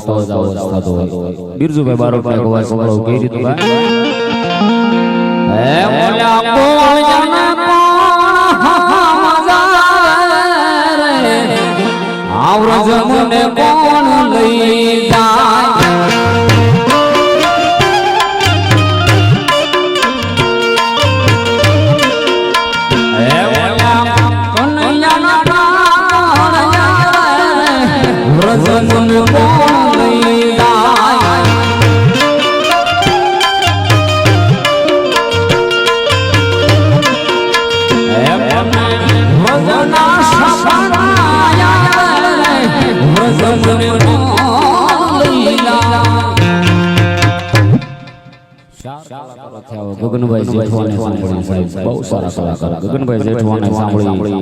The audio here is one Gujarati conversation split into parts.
તો જ આવો થતો હોય. બિરજુભાઈ બારોટને ગવાય સંભળાવ કઈ રીતનું ગાય? હે મોલા કોયના આવરજ મને કોણ લઈ જાય ગગનભાઈ જેઠવાને સાંભળી સાહેબ બહુ સારા કલાકાર. ગગનભાઈ જેઠવાને સાંભળી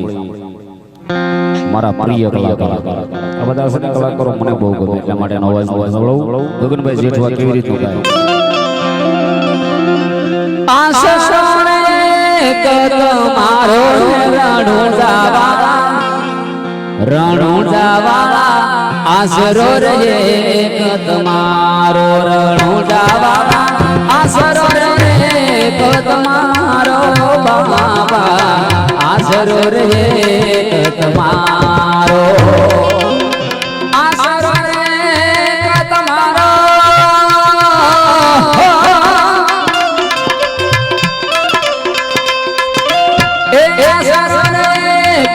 મારા પ્રિય કલાકાર. આ બધા સને કલાકારો મને બહુ ગમે એટલા માટે અવાજ સાંભળો. ગગનભાઈ જેઠવા કેવી રીતનું ગાય? આસસણે કતમારો રણુજાવાળા આસરો રે કતમારો રણુજાવાળા આસરો રે કતમારો બાબા આસરો રે કતમારો આસરો રે કતમારો એ આસરો રે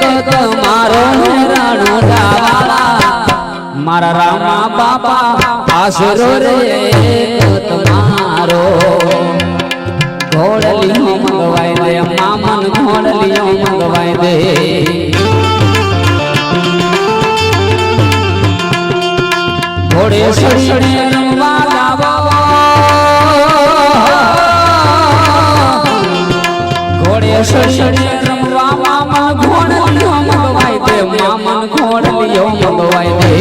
કતમારો રણુજાવાળા મારા રામા બાપા આસરો રે કતમારો ઘોડલીઓ મંગવાય દે મામન ઘોડલીઓ મંગવાય દે ઘોડે સડી રમવા જાવો ઘોડે સડી રમવા મામન ઘોડલીઓ મંગવાય દે મામન ઘોડલીઓ મંગવાય દે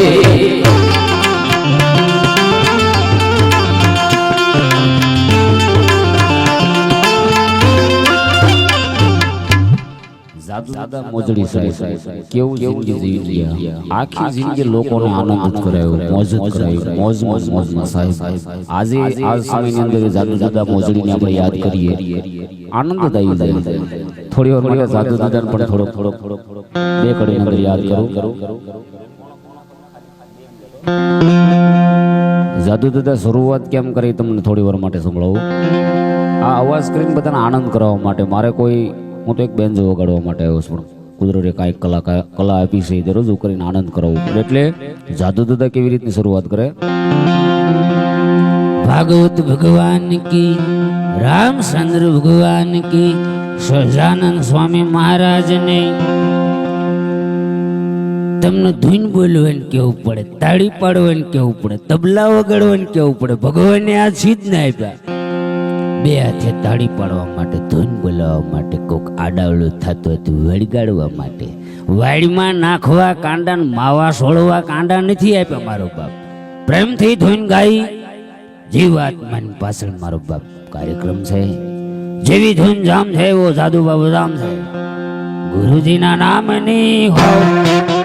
દાદા મોજડી સાહેબ કેવું જિંદગી જીવી આખી જિંદગી લોકોને આનંદ કરાયો મોજ કરાયો મોજમાં સાહેબ આજે આ સમયની અંદર જાદુ દાદા મોજડીને આપણે યાદ કરીએ આનંદ આવી જાય. થોડી વાર માટે જાદુ દાદાને પણ થોડોક બે કડી અંદર યાદ કરું. જાદુ દાદા શરૂઆત કેમ કરી તમને થોડી વાર માટે સંભળાવું. આ અવાજ કરીને બધાને આનંદ કરાવવા માટે મારે કોઈ હું તો એક બેન્જો વગાડવા માટે આવ્યો છું. કુદરતે કાંઈક કલા આપી છે એ રજૂ કરીને આનંદ કરાવવું. એટલે જાદુ દાદા કેવી રીતની શરૂઆત કરે? ભાગવત ભગવાન કી, રામચંદ્ર ભગવાન કી, સહજાનંદ સ્વામી મહારાજને તમને ધૂન બોલવાનું કેવું પડે, તાળી પાડવાનું કેવું પડે, તબલા વગાડવાનું કેવું પડે. ભગવાને આ ચીજ ને આપ્યા બે હાથે તાળી પાડવા માટે, ધૂન બોલાવવા માટે, કોક આડાવડું થતું હતું વળગાડવા માટે. વાડીમાં નાખવા કાંડા માવા છોડવા કાંડા નથી આપ્યા મારો બાપ. પ્રેમથી ધૂન ગાઈ જીવાત્માની પાછળ મારો બાપ કાર્યક્રમ છે. જેવી ધૂન જામ છે એવો જાદુ બાબુ જામ છે. ગુરુજીના નામની હો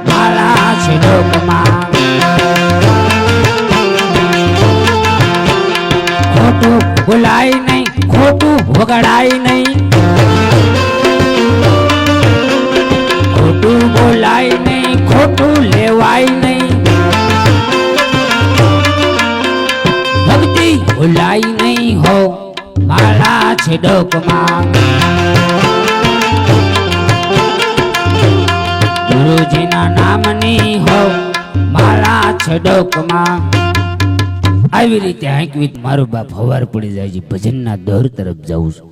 માળા છે લોકમાં, ખોટું બોલાય નહીં, ખોટું વગાડાય નહીં, ખોટું બોલાય નહીં, ખોટું લેવાય નહીં, ભક્તિ ભૂલાય નહીં હો માળા છે ડોકમાં. ગુરુજીના નામની હો માળા છે ડોકમાં. આવી રીતે હાંકવી મારું બાપ હવાર પડી જાય છે. ભજનના દોર તરફ જાઉં છું.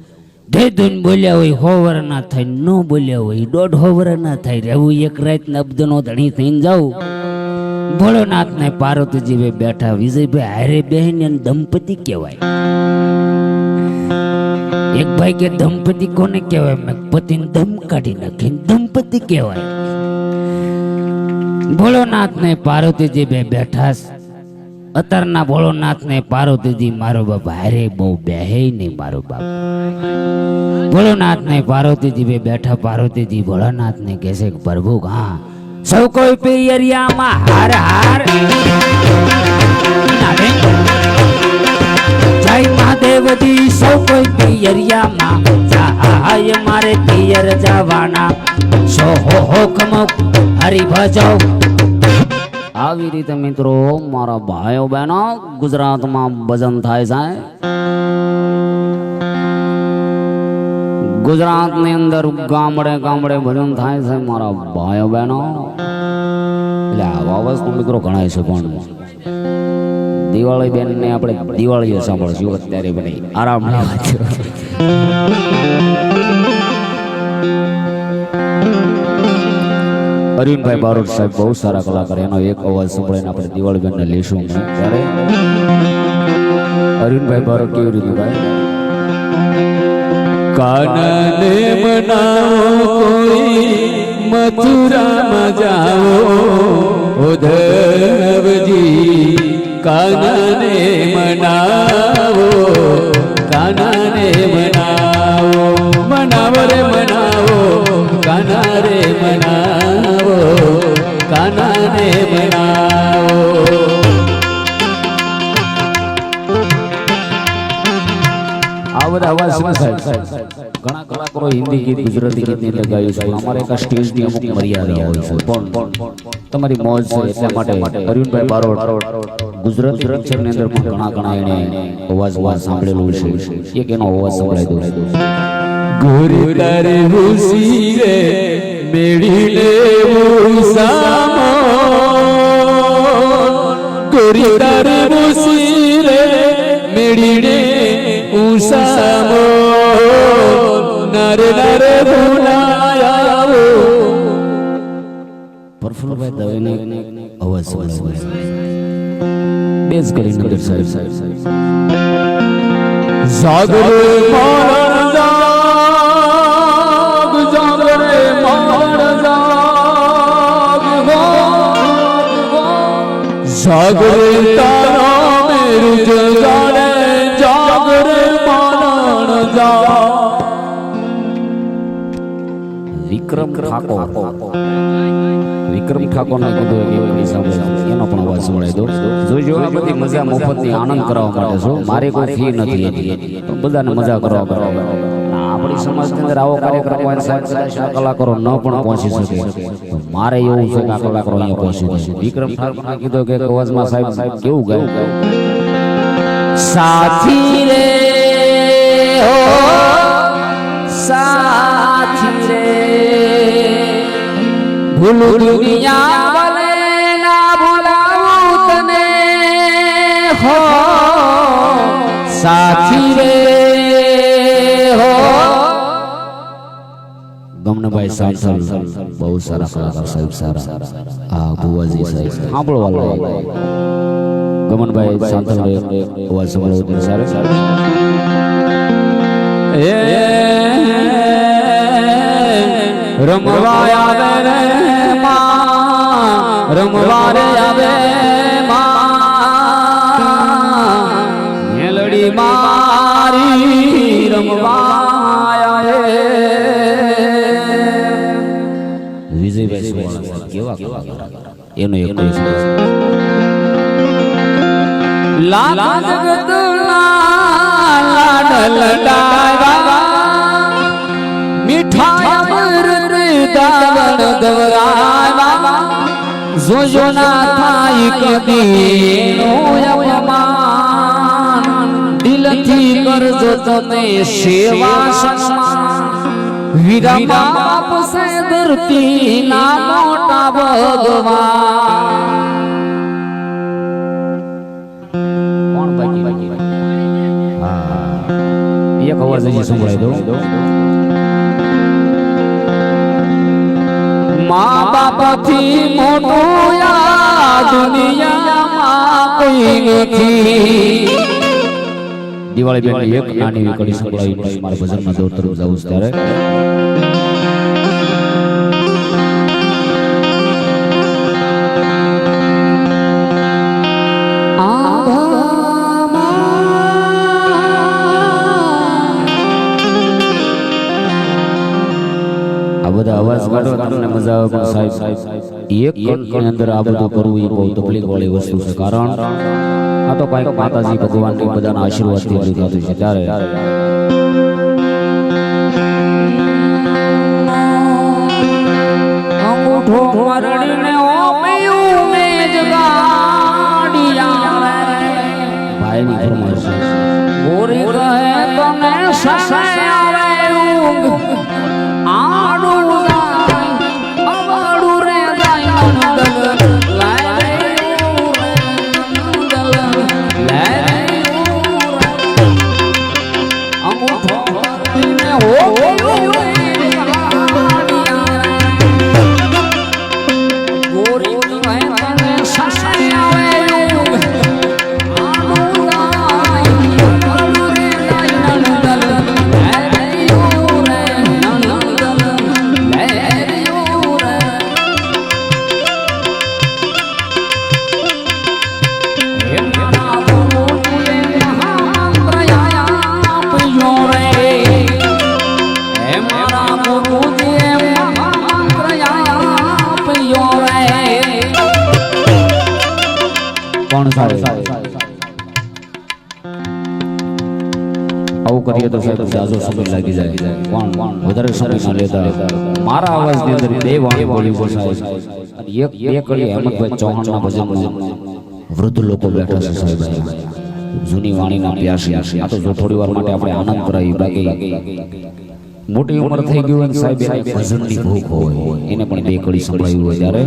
જે ધૂન બોલ્યા હોય 100 વર્ષ ના થાય, ન બોલ્યા હોય 1.5 વર્ષ ના થાય. રહેવું એક રાત અબ્દનો ધણી થઈને જાઉં. ભોળોનાથ ને પાર્વતીજી ભાઈ બેઠા, વિજયભાઈ હારે બહેન દંપતી કહેવાય. એક ભાઈ કે દંપતી કોને કહેવાય? મેં પતિને દમ કાઢી નાખીને દંપતી કહેવાય. ભોળોનાથ ને પાર્વતીજી ભાઈ બેઠા. અત્યારના ભોળોનાથ ને પાર્વતીજી મારો બાપ હારે બહુ બેહે નહીં. મારો બાપ ભોળોનાથ ને પાર્વતીજી બે બેઠા. પાર્વતીજી ભોળાનાથ ને કહેશે કે પ્રભુ હા સૌ કોઈ પિયરિયામાં હાર હાર, બધી સૌ કોઈ પિયરિયામાં જાય મારે પિયર જવાના સો હો કમો હરી ભજો આવી રીતે મિત્રો મારા ભાઈઓ બહેનો ગુજરાતમાં ભજન થાય છે ગુજરાતની અંદર ગામડે ગામડે ભજન થાય છે મારા ભાઈઓ બહેનો એટલે આવા વસ્તુ મિત્રો ઘણા છે પણ દિવાળી બેન ને આપણે દિવાળીએ સાંભળશું અત્યારે બની આરામ અરવિંદભાઈ બારોટ સાહેબ બહુ સારા કલાકાર એનો એક અવાજ સાંભળીને આપણે દિવાળી બેન ને લેશું ત્યારે અરવિંદભાઈ બારોટ કેવી રીતે ગાય કાનને મનાવો કોઈ મથુરામાં જાઓ ઉદ્ધવજી કાનને મનાવો કાનને મનાવો મનાવો રે મનાવો કાના રે મનાવો કાનને મનાવો આ બધા અવાજ શું સાહેબ ઘણા કલાકારો હિન્દી ગીત ગુજરાતી ગીત ની અંદર ગાયું છે અમારે એક સ્ટેજ ની અમુક મર્યાદા હોય છે પણ તમારી મોજ છે એટલા માટે અરવિંદભાઈ બારોટ ગુજરાતી પિક્ચર ની અંદર પણ ઘણા એને અવાજ સાંભળેલું છે એક એનો અવાજ સંભળાઈ દો ગોરી તારે હુસી રે મેળી લેવું સામો ગોરી તારે હુસી રે મેળી લે ઉસામો નરે નરે ભૂલાયાવો પરફુલભાઈ દવેને અવાજ સંભળાય બેઝ કરીને અંદર સાહેબ જાગરે મારણ જાગ જાગરે મારણ જાગ જાગરે તારા મેરું જગાડે જાગરે મારણ જાગ વિક્રમ ઠાકોર ને કીધું એનો પણ અવાજ સંભળાય દો જોજો આ બધી મજા મફતની આનંદ કરવા માટે છો મારે કોઈ ફી નથી પણ બધાને મજા કરવા આપણી સમાજની અંદર આવો કાર્યક્રમ હોય સાહેબ કલાકારો ન પણ પહોંચી શકે મારે એવું છે કે આ કલાકારો અહીંયા પહોંચી જશે વિક્રમ ઠાકોર કીધું કે અવાજમાં સાહેબ કેવું ગાયું સાથી રે હો સાથી રે ભૂલું દુનિયા વાલે ના ભૂલાવું તને હો સાથી રે હો ગમનભાઈ સાંસલ બહુ સારા કલાકાર સાહેબ સારા આ ભુવાજી સાહેબ સાંભળો વાલા ગમનભાઈ સાંસલ અવાજ સંભળાવો સારા રમવા આવે રે માં રમવા રે આવે માં મેલડી મારી રમવા આવે વિજયભાઈ સુવાળા કેવા કલાકાર એનો એક લાલા જગતના લાડલ ડાયવા મીઠાઈ અમૃત દાવણ દવરાવા જોજો ના થાય કદીનો અપમાન દિલથી કરજો તમે સેવા સન્માન વીરા બાપ સે ધરતી ના મોટા ભગવાન કોણ બાકી હા એક અવાજ હજી સંભળાઈ દો माँ बापा थी मोटो या दुनिया माँ कोई नहीं દિવાળી બેન એક નાની એવી કડી સંભળાવી મારા ભજનમાં દોર તરફ જાઉં છું ત્યારે આ બધા અવાજ કાઢો તમને મજા આવે પણ સાહેબ એક કણની અંદર આ બધું કરવું એ બહુ તકલીફ વાળી વસ્તુ છે કારણ આ તો કાંઈક માતાજી ભગવાનની બધાના આશીર્વાદથી બધું થતું છે ત્યારે અંગૂઠો મરડીને ઓપ્યું મેં જ ગાડિયા ભાઈની ફરમાઈશ છે ગોરી કહે તને સસાય આવે ઊંઘ આડું જાય અવાડું રે જાય મંડલ લાય રે મંડલ લાય રે અંગૂઠો મરડીને ઓપ્યું ગોરી કહે તને સસાય આવે કોણ સાહેબ આવું કરીએ તો સાહેબ જાજો સમય લાગી જાય કોણ વધારે સમય ના લેતા મારા અવાજની અંદર બે વાણી બોલી છે સાહેબ અને એક બે કડી હેમંતભાઈ ચૌહાણના ભજનમાં વૃદ્ધ લોકો બેઠા છે સાહેબ જૂની વાણીના પ્યાસી આ તો જો થોડી વાર માટે આપણે આનંદ કરાવી બાકી મોટી ઉંમર થઈ ગઈ હોય સાહેબ ભજનની ભૂખ હોય એને પણ બે કડી સંભળાવી હોય ત્યારે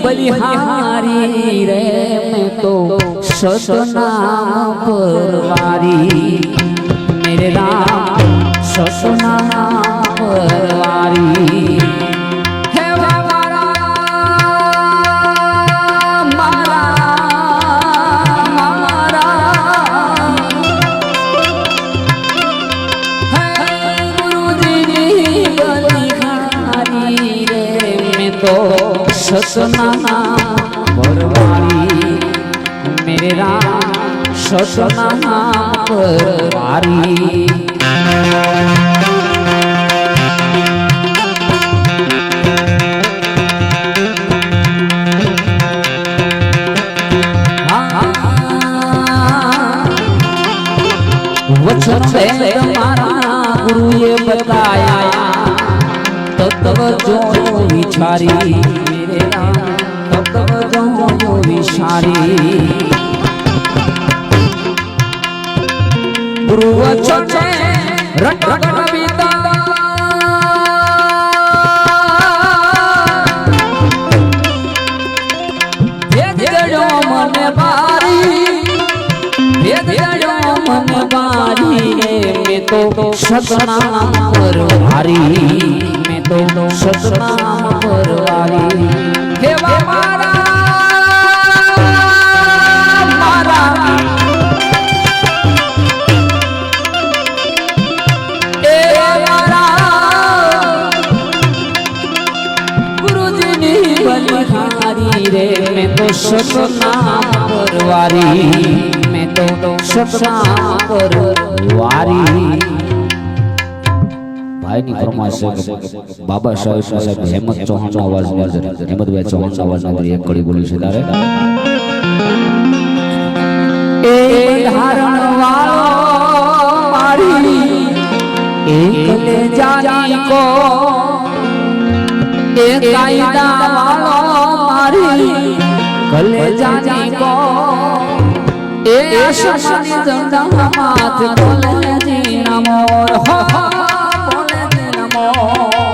बलिहारी रे मैं तो सतना परवारी मेरे राम सतना परवारी हे मारा मारा मारा हे गुरुजी बलिहारी रे मैं तो सतना परवारी मेरे राम सतना परवारी वचन से तुम्हारा गुरुए बताया तत्व जो विचारी विशारी गुरु वचने रटन कविता भेद गयो मन बारी भेद गयो मन बारी मैं तो सतना परवारी मैं तो सतना परवारी हे मारा रे मैं तो सतना परवारी मैं तो सतना परवारी ભાઈની ફરમાઈશ છે બાબા સાહેબ હેમંત ચૌહાણનો અવાજની અંદર હેમંતભાઈ ચૌહાણના અવાજની અંદર એક કડી બોલી છે તારે એ ધારણ વાળો મારી એકલે જાની કો એ કાયદા વાળો મારી કલે જાની કો એ શશની દંડા માથ બોલે જીના મોર હો બોલે જીના મોર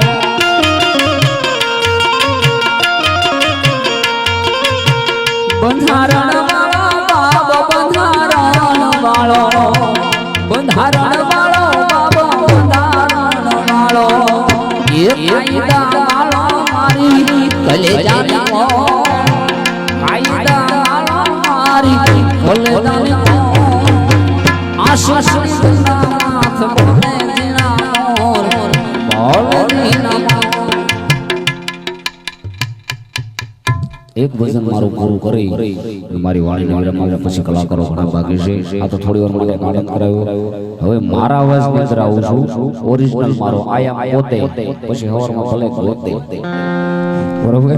બંધારણ વાળો બાબો બંધારણ વાળો બંધારણ વાળો બાબો બંધારણ વાળો એ કાયદા વાળો મારી કલેજાની મો કાયદા વાળો મારી કલેજાની મો આશીષ નાથ બોલે જીના મોર બોલે જીના મોર એ એક ભજન મારું પૂરું કરી મારી વાણીને વિરામ આપું. પછી કલાકારો ઘણા બાકી છે. આ તો થોડી વાર માટે આનંદ કરાયો. હવે મારા અવાજની અંદર આવું છું. ઓરિજિનલ મારો આયા પોતે. પછી હવારમાં ભલે પોતે. બરોબર.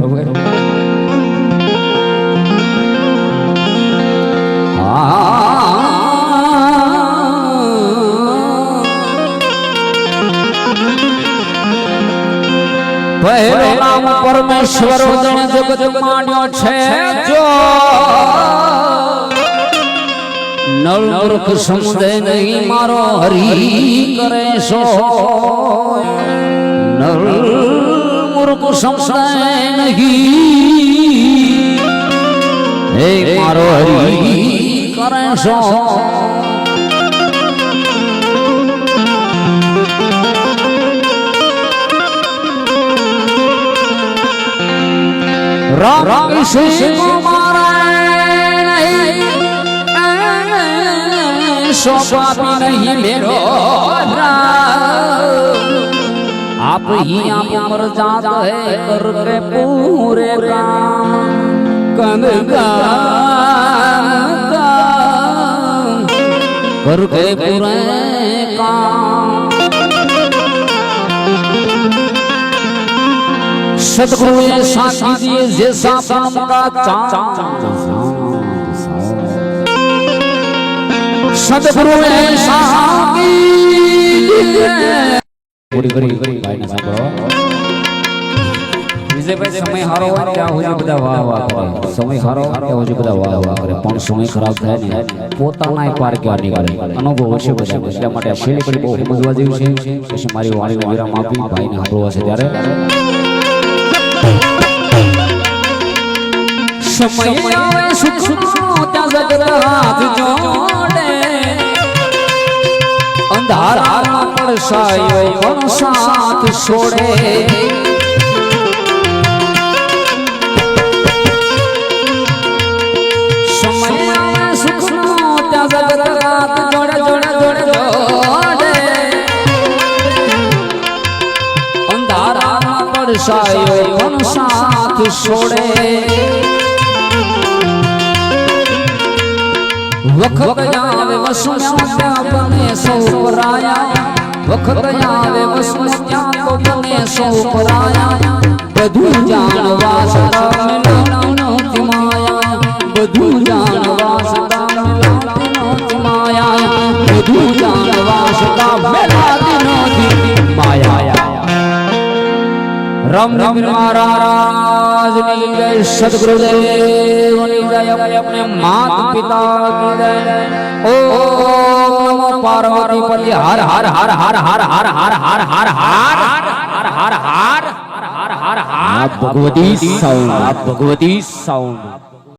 પહેલો નામ પરમેશ્વર જણ જગત માન્યો છે જો નળ મૂર્ખ સમજે નહીં મારો હરી કરે સો નળ મૂર્ખ સમજે નહીં હે મારો હરી કરે સો राम कृष्ण सोपापी नहीं मेरो आप ही आप मर जाते है करके पूरे काम करके पूरे काम सतगुरु ने साथी दिए जैसा परम का चांद सतगुरु ने साथी પૂરી કરી ભાઈને સાંભળો. વિજયભાઈ સમય હારો હોય ત્યાં હોય બધા વાહ વાહ કરે. સમય હારો કે હોય બધા વાહ વાહ કરે પણ સમય ખરાબ થાય ને પોતાના પાર ક્યાં નીકળે અનુભવ હશે બધા. એટલા માટે આ શૈલી બહુ સમજવા જેવી છે. પછી મારી વાણીને વિરામ આપી ભાઈને સાંભળવા છે ત્યારે समय आवे सुख त्या जगत हाथ जोड़े अंधारा परसायो पण साथ छोड़े समय आवे सुख त्या जगत हाथ जोड़े जोड़े जोड़े जोड़े अंधारा परसायो पण साथ छोड़े वखत आवे वसुन्या बने सौ पराया वखत आवे वसुन्या तो बने सौ पराया बधु जानवा सदा मिलाती नोती माया बधु जानवा सदा मिलाती नोती माया बधु जानवा सदा मिलाती नोती माया राम राम महाराज की जय सद्गुरुदेव की जय अपने माता पिता की जय ओम नमो पार्वती पति हर हर हर हर हर हर हर हर हर हर हर हर हर हर हर ભગવતી સાઉન્ડ